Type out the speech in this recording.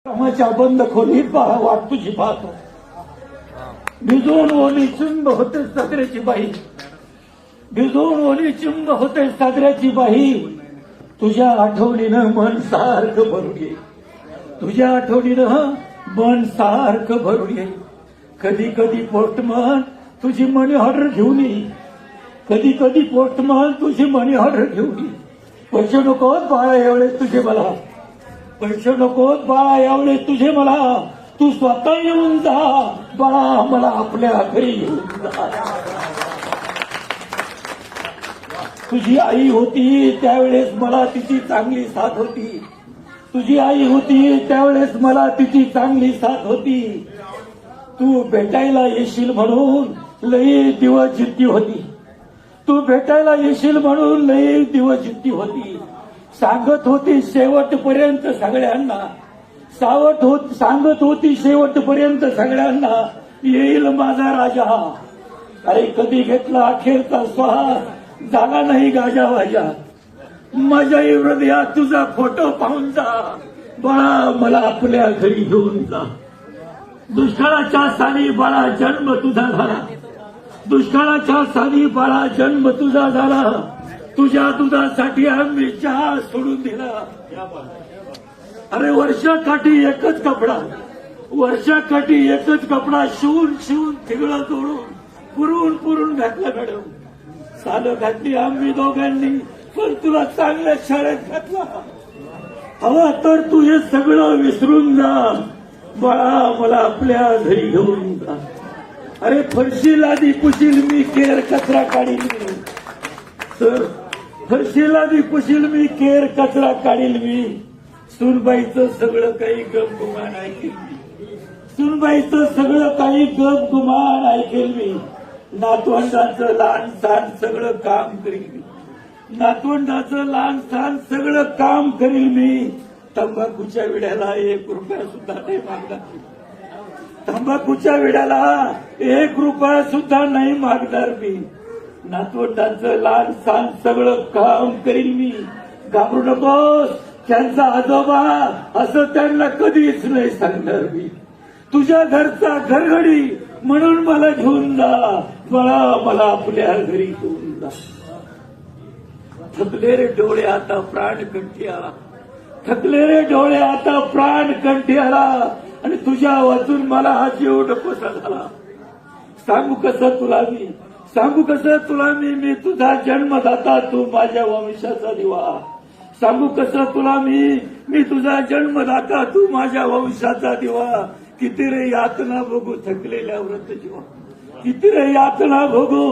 कामाच्या बंद खोलीत वाट तुझी पाहतो. भिजवून ओली चिंब होते सागऱ्याची बाई, भिजवून ओली चिंब होते सागऱ्याची बाई. तुझ्या आठवणीनं मन सारखं भरून येईल, तुझ्या आठवणीनं मन सारखं भरून येईल. कधी कधी पोस्टमन तुझी मनी ऑर्डर घेऊन येईल, कधी कधी पोस्टमन तुझी मनी ऑर्डर घेऊन येईल. पैसे नकोत बाळा एवढे तुझे मला, पैसे नकोत बाळा एवढे तुझे मला. तू स्वतः येऊन जा बाळा, मला आपल्या घरी येऊन जा. तुझी आई होती त्यावेळेस मला तिची चांगली साथ होती, तुझी आई होती त्यावेळेस मला तिची चांगली साथ होती. तू भेटायला येशील म्हणून लई दिवस जिद्दी होती, तू भेटायला येशील म्हणून लई दिवस जिद्दी होती. सांगत होती शेवटपर्यंत सगळ्यांना, सांगत होती शेवटपर्यंत सगळ्यांना, येईल माझा राजा. अरे कधी घेतला अखेरचा श्वास, झाला नाही गाजा वाजा. माझ्या हृदयात तुझा फोटो पाहून जा बाळा, मला आपल्या घरी घेऊन जा. दुष्काळाच्या साली बाळा जन्म तुझा झाला, दुष्काळाच्या साली बाळा जन्म तुझा झाला. तुझ्या दुधासाठी आम्ही चहा सोडून दिला. अरे वर्षाकाठी एकच कपडा, वर्षाकाठी एकच कपडा शिवून शिवून तिगळं तोडून पुरून पुरून घातला मॅडम. सालं घातली आम्ही दोघांनी, पण तुला चांगल्या शाळेत घातला. हवा तर तू हे सगळं विसरून जा बाळा, मला आपल्या घरी घेऊन जा. अरे फरशी लादी पुशील मी, केर कचरा काढील मी. तर फरशी लादी पुशील मी, केर कचरा काढील मी. सुनबाईचं सगळं काही गपगुमान ऐकेल मी, सुनबाईचं सगळं काही गपगुमान ऐकेल मी. नातवंडाचं लहान सहान सगळं काम करील मी, नातवंडाचं लहान सहान सगळं काम करील मी. तंबाखूच्या विड्याला 1 रुपया सुद्धा नाही मागणार, तंबाखूच्या विड्याला 1 रुपया सुद्धा नाही मागणार मी. नातवंडाचं लहान सहान सगळं काम करील मी. घाबरू नकोस, त्यांचा आजोबा असं त्यांना कधीच नाही सांगणार मी. तुझ्या घरचा घरघडी म्हणून मला घेऊन जा बाळा, मला आपल्या घरी घेऊन जा. थकले रे डोळे आता प्राण कंठी आला, थकले रे डोळे आता प्राण कंठी आला. आणि तुझ्या वाचून मला हा जीव नकोसा झाला. सांगू कसं तुला मी, सांगू कसं तुला मी तुझा जन्मदाता, तू माझ्या वंशाचा दिवा. सांगू कसं तुला मी तुझा जन्मदाता, तू माझ्या वंशाचा दिवा. किती रे यातना भोगू थकलेल्या व्रत जीवा, किती रे यातना भोगू